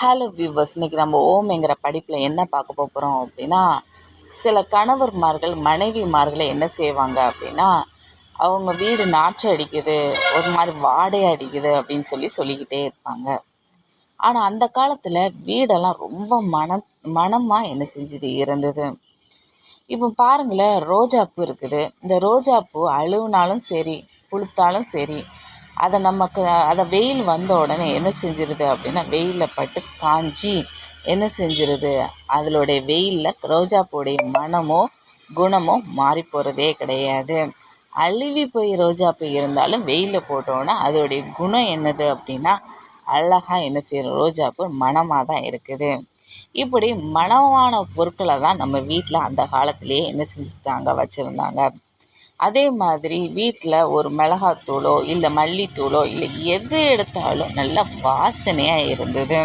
Hello viewers, இன்றைக்கி நம்ம ஓம்ங்கிற படிப்பில் என்ன பார்க்க போகிறோம் அப்படின்னா, சில கணவர்மார்கள் மனைவிமார்களை என்ன செய்வாங்க அப்படின்னா, அவங்க வீடு நாற்று அடிக்குது, ஒரு மாதிரி வாடை அடிக்குது அப்படின்னு சொல்லிக்கிட்டே இருப்பாங்க. ஆனால் அந்த காலத்தில் வீடெல்லாம் ரொம்ப மனமாக என்ன செஞ்சுது இருந்தது. இப்போ பாருங்களேன், ரோஜாப்பூ இருக்குது. இந்த ரோஜாப்பூ அழுகுனாலும் சரி, புழுத்தாலும் சரி, அதை வெயில் வந்த உடனே என்ன செஞ்சிருது அப்படின்னா, வெயிலில் பட்டு காஞ்சி என்ன செஞ்சிருது, அதனுடைய வெயிலில் ரோஜாப்பூடைய மனமோ குணமோ மாறி போகிறதே கிடையாது. அழுவி போய் ரோஜாப்பூ இருந்தாலும் வெயிலில் போட்டோன்னா அதோடைய குணம் என்னது அப்படின்னா, அழகாக என்ன செய்யும், ரோஜாப்பூ மணமாக தான் இருக்குது. இப்படி மணமான பொருட்களை தான் நம்ம வீட்டில் அந்த காலத்திலேயே என்ன செஞ்சுட்டாங்க, வச்சுருந்தாங்க. அதே மாதிரி வீட்டில் ஒரு மிளகாத்தூளோ இல்லை மல்லித்தூளோ இல்லை எது எடுத்தாலும் நல்ல வாசனையாக இருந்தது.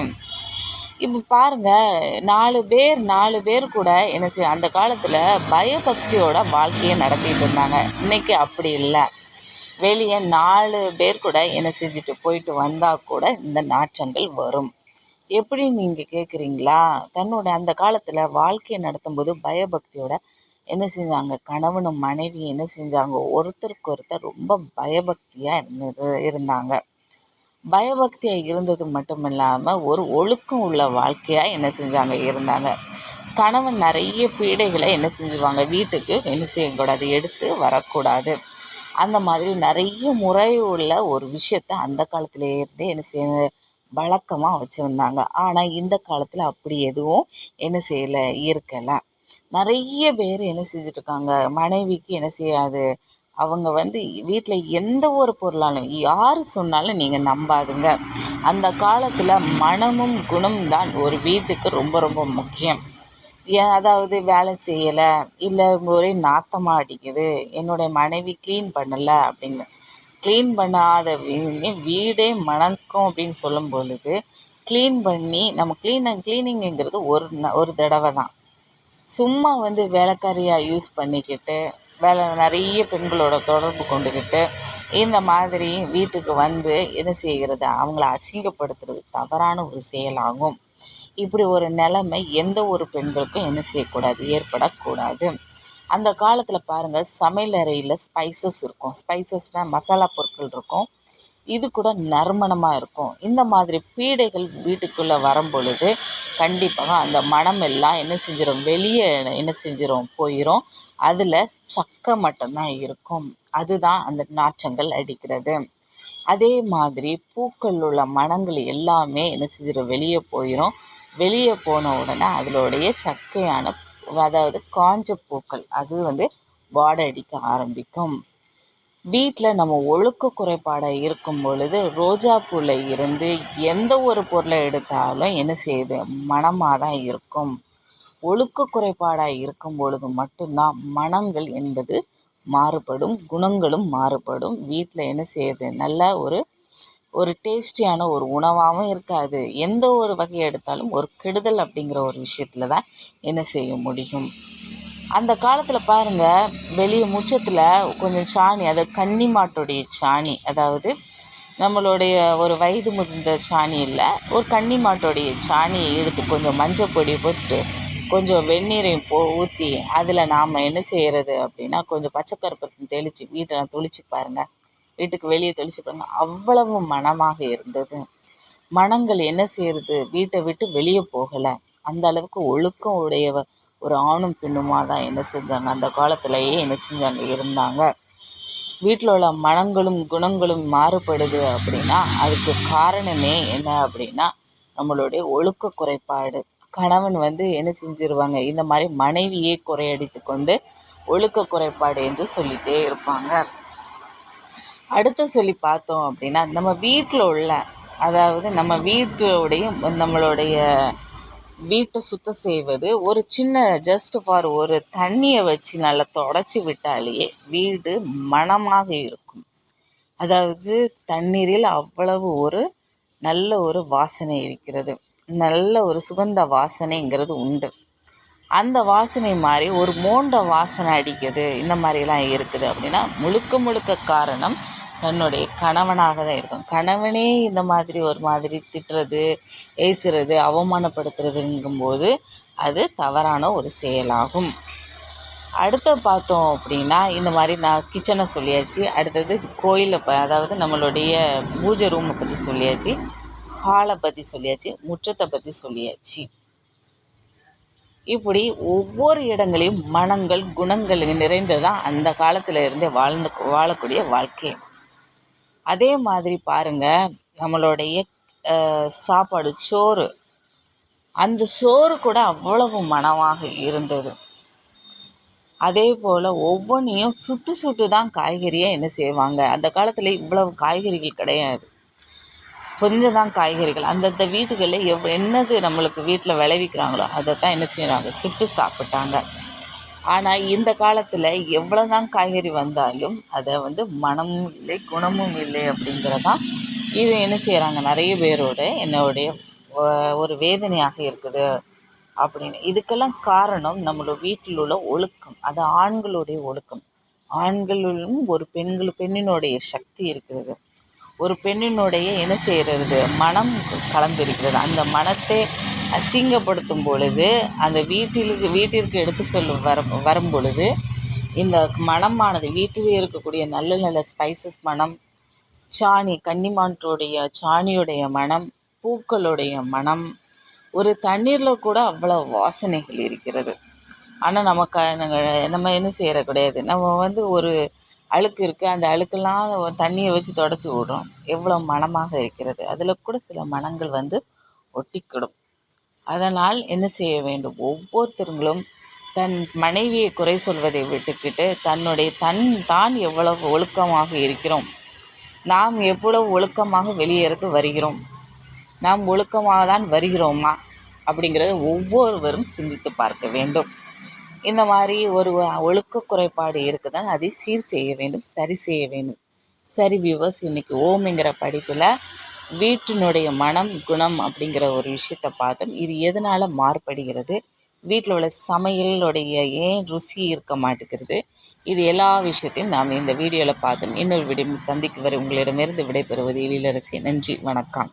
இப்போ பாருங்கள், 4 பேர் கூட என்ன செய்ய அந்த காலத்தில் பயபக்தியோட வாழ்க்கையை நடத்திட்டு இருந்தாங்க. இன்றைக்கி அப்படி இல்லை. வெளியே 4 பேர் கூட என்ன செஞ்சுட்டு போயிட்டு வந்தால் கூட இந்த நாற்றங்கள் வரும். எப்படி நீங்கள் கேட்குறீங்களா? அந்த காலத்தில் வாழ்க்கையை நடத்தும்போது பயபக்தியோட என்ன செஞ்சாங்க, கணவனும் மனைவியும் என்ன செஞ்சாங்க, ஒருத்தருக்கு ஒருத்தர் ரொம்ப பயபக்தியாக இருந்தாங்க. பயபக்தியாக இருந்தது மட்டும் இல்லாமல் ஒரு ஒழுக்கம் உள்ள வாழ்க்கையாக என்ன செஞ்சாங்க, இருந்தாங்க. கணவன் நிறைய பீடைகளை என்ன செஞ்சுருவாங்க, வீட்டுக்கு என்ன செய்யக்கூடாது, எடுத்து வரக்கூடாது. அந்த மாதிரி நிறைய முறை உள்ள ஒரு விஷயத்த அந்த காலத்திலேருந்தே என்ன செய்ய வழக்கமாக வச்சுருந்தாங்க. ஆனால் இந்த காலத்தில் அப்படி எதுவும் என்ன செய்யலை, இருக்கலை. நிறைய பேர் என்ன செஞ்சிட்ருக்காங்க, மனைவிக்கு என்ன செய்யாது, அவங்க வீட்டில் எந்த ஒரு பொருளாலும் யார் சொன்னாலும் நீங்கள் நம்பாதுங்க. அந்த காலத்தில் மனமும் குணமும் தான் ஒரு வீட்டுக்கு ரொம்ப ரொம்ப முக்கியம். அதாவது வேலை செய்யலை, இல்லை ஒரே நாத்தமாக அடிக்குது, என்னுடைய மனைவி க்ளீன் பண்ணலை அப்படின்னு, க்ளீன் பண்ணாத வீடே மணக்கும் அப்படின்னு சொல்லும் பொழுது, க்ளீன் பண்ணி நம்ம க்ளீனிங்குங்கிறது ஒரு தடவை தான். சும்மா வேலைக்காரியாக யூஸ் பண்ணிக்கிட்டு நிறைய பெண்களோட தொடர்பு கொண்டுக்கிட்டு இந்த மாதிரி வீட்டுக்கு என்ன செய்கிறது, அவங்கள அசிங்கப்படுத்துறது தவறான ஒரு செயலாகும். இப்படி ஒரு நிலைமை எந்த ஒரு பெண்களுக்கும் என்ன செய்யக்கூடாது, ஏற்படக்கூடாது. அந்த காலத்தில் பாருங்கள், சமையல் அறையில் ஸ்பைசஸ் இருக்கும். ஸ்பைசஸ்னால் மசாலா பொருட்கள் இருக்கும். இது கூட நறுமணமாக இருக்கும். இந்த மாதிரி பீடைகள் வீட்டுக்குள்ளே வரும் பொழுது கண்டிப்பாக அந்த மனம் எல்லாம் என்ன செஞ்சிடும், வெளியே என்ன செஞ்சிடும், போயிடும். அதில் சக்கை மட்டும்தான் இருக்கும். அதுதான் அந்த நாற்றங்கள் அடிக்கிறது. அதே மாதிரி பூக்கள் உள்ள மனங்கள் எல்லாமே என்ன செஞ்சிடும், வெளியே போயிடும். வெளியே போன உடனே அதனுடைய சக்கையான, அதாவது காஞ்ச பூக்கள் அது வாடை அடிக்க ஆரம்பிக்கும். வீட்டில் நம்ம ஒழுக்க குறைபாடாக இருக்கும் பொழுது ரோஜாப்பூவில் இருந்து எந்த ஒரு பொருளை எடுத்தாலும் என்ன செய்யுது, மணமாக தான் இருக்கும். ஒழுக்க குறைபாடாக இருக்கும் பொழுது மட்டும்தான் மனங்கள் என்பது மாறுபடும், குணங்களும் மாறுபடும். வீட்டில் என்ன செய்யுது, நல்ல ஒரு டேஸ்டியான ஒரு உணவாகவும் இருக்காது. எந்த ஒரு வகையை எடுத்தாலும் ஒரு கெடுதல் அப்படிங்கிற ஒரு விஷயத்தில் தான் என்ன செய்ய முடியும். அந்த காலத்தில் பாருங்கள், வெளியே முற்றத்தில் கொஞ்சம் சாணி, அதாவது கன்னி மாட்டுடைய சாணி, அதாவது நம்மளுடைய ஒரு வயது முதிர்ந்த சாணி இல்லை, ஒரு கன்னி மாட்டுடைய சாணியை எடுத்து கொஞ்சம் மஞ்சள் பொடி போட்டு கொஞ்சம் வெந்நீரையும் ஊற்றி அதில் நாம் என்ன செய்கிறது அப்படின்னா, கொஞ்சம் பச்சைக்கருப்பை தெளித்து வீட்டெல்லாம் தொளிச்சு பாருங்கள், வீட்டுக்கு வெளியே தொளிச்சு பாருங்கள், அவ்வளவு மணமாக இருந்தது. மனங்கள் என்ன செய்கிறது, வீட்டை விட்டு வெளியே போகலை. அந்த அளவுக்கு ஒழுக்கம் உடைய ஒரு ஆணும் பெண்ணுமாக தான் என்ன செஞ்சாங்க, அந்த காலத்திலேயே என்ன செஞ்சாங்க, இருந்தாங்க. வீட்டில் உள்ள மனங்களும் குணங்களும் மாறுபடுது அப்படின்னா அதுக்கு காரணமே என்ன அப்படின்னா, நம்மளுடைய ஒழுக்க குறைபாடு. கணவன் என்ன செஞ்சிருவாங்க, இந்த மாதிரி மனைவியே குறையடித்து கொண்டு ஒழுக்க குறைபாடு என்று சொல்லிகிட்டே இருப்பாங்க. அடுத்து சொல்லி பார்த்தோம் அப்படின்னா, நம்ம வீட்டில் உள்ள, அதாவது நம்ம நம்மளுடைய வீட்டை சுத்தம் செய்வது ஒரு சின்ன ஜஸ்ட் ஃபார் ஒரு தண்ணியை வச்சு நல்லா தொடச்சி விட்டாலேயே வீடு மணமாக இருக்கும். அதாவது தண்ணீரில் அவ்வளவு ஒரு நல்ல ஒரு வாசனை இருக்கிறது, நல்ல ஒரு சுகந்த வாசனைங்கிறது உண்டு. அந்த வாசனை மாதிரி ஒரு மோண்ட வாசனை அடிக்குது, இந்த மாதிரிலாம் இருக்குது அப்படின்னா முழுக்க காரணம் தன்னுடைய கணவனாக தான் இருக்கும். கணவனே இந்த மாதிரி ஒரு மாதிரி திட்டுறது, ஏசுறது, அவமானப்படுத்துறதுங்கும்போது அது தவறான ஒரு செயலாகும். அடுத்து பார்த்தோம் அப்படின்னா, இந்த மாதிரி நான் கிச்சனை சொல்லியாச்சு. அடுத்தது கோயிலை அதாவது நம்மளுடைய பூஜை ரூமை பற்றி சொல்லியாச்சு, ஹாலை பற்றி சொல்லியாச்சு, முற்றத்தை பற்றி சொல்லியாச்சு. இப்படி ஒவ்வொரு இடங்களையும் மனங்கள், குணங்கள் நிறைந்ததான் அந்த காலத்தில் இருந்தே வாழக்கூடிய வாழ்க்கை. அதே மாதிரி பாருங்கள், நம்மளுடைய சாப்பாடு சோறு, அந்த சோறு கூட அவ்வளவு மணமாக இருந்தது. அதே போல் ஒவ்வொன்றையும் சுட்டு சுட்டு தான் காய்கறியை என்ன செய்வாங்க. அந்த காலத்தில் இவ்வளவு காய்கறிகள் கிடையாது, கொஞ்சம் தான் காய்கறிகள். அந்தந்த வீட்டுகளில் என்னது நம்மளுக்கு வீட்டில் விளைவிக்கிறாங்களோ அதை தான் என்ன செய்கிறாங்க, சுட்டு சாப்பிட்டாங்க. ஆனால் இந்த காலத்தில் எவ்வளோ தான் காய்கறி வந்தாலும் அதை மனமும் இல்லை, குணமும் இல்லை அப்படிங்கிறதான் இது என்ன செய்கிறாங்க நிறைய பேரோட என்னுடைய ஒரு வேதனையாக இருக்குது அப்படின்னு. இதுக்கெல்லாம் காரணம் நம்மளோட வீட்டில் உள்ள ஒழுக்கம், அது ஆண்களுடைய ஒழுக்கம். ஆண்களிலும் ஒரு பெண்ணினுடைய சக்தி இருக்கிறது. ஒரு பெண்ணினுடைய என்ன செய்கிறது, மனம் கலந்திருக்கிறது. அந்த மனத்தை அசிங்கப்படுத்தும் பொழுது, அந்த வீட்டிற்கு எடுத்து வரும் பொழுது, இந்த மனமானது வீட்டிலே இருக்கக்கூடிய நல்ல நல்ல ஸ்பைசஸ் மனம், கன்னிமான்களுடைய சாணியுடைய மனம், பூக்களுடைய மனம், ஒரு தண்ணீரில் கூட அவ்வளோ வாசனைகள் இருக்கிறது. ஆனால் நம்ம என்ன செய்கிற கிடையாது. நம்ம ஒரு அழுக்கு இருக்குது, அந்த அழுக்கெல்லாம் தண்ணியை வச்சு தொடச்சி விடுறோம். எவ்வளோ மனமாக இருக்கிறது. அதில் கூட சில மனங்கள் ஒட்டிக்கிடும். அதனால் என்ன செய்ய வேண்டும், ஒவ்வொருத்தர்களும் தன் மனைவியை குறை சொல்வதை விட்டுக்கிட்டு தான் எவ்வளவு ஒழுக்கமாக இருக்கிறோம், நாம் எவ்வளவு ஒழுக்கமாக வெளியேறது வருகிறோம், நாம் ஒழுக்கமாக தான் வருகிறோமா அப்படிங்கிறத ஒவ்வொருவரும் சிந்தித்து பார்க்க வேண்டும். இந்த மாதிரி ஒரு ஒழுக்க குறைபாடு இருக்குதுன்னு அதை சீர் செய்ய வேண்டும், சரி செய்ய வேண்டும். சரி வியூவர்ஸ், இன்றைக்கி ஓம்ங்கிற படிப்பில் வீட்டினுடைய மனம், குணம் அப்படிங்கிற ஒரு விஷயத்தை பார்த்தோம். இது எதனால் மாறுபடுகிறது, வீட்டில் உள்ள சமையலுடைய ஏன் ருசி இருக்க மாட்டேங்கிறது, இது எல்லா விஷயத்தையும் நாம் இந்த வீடியோவில் பார்த்தோம். இன்னொரு வீடியோ சந்திக்கும் வரை உங்களிடமிருந்து விடைபெறுவது எழிலரசி. நன்றி, வணக்கம்.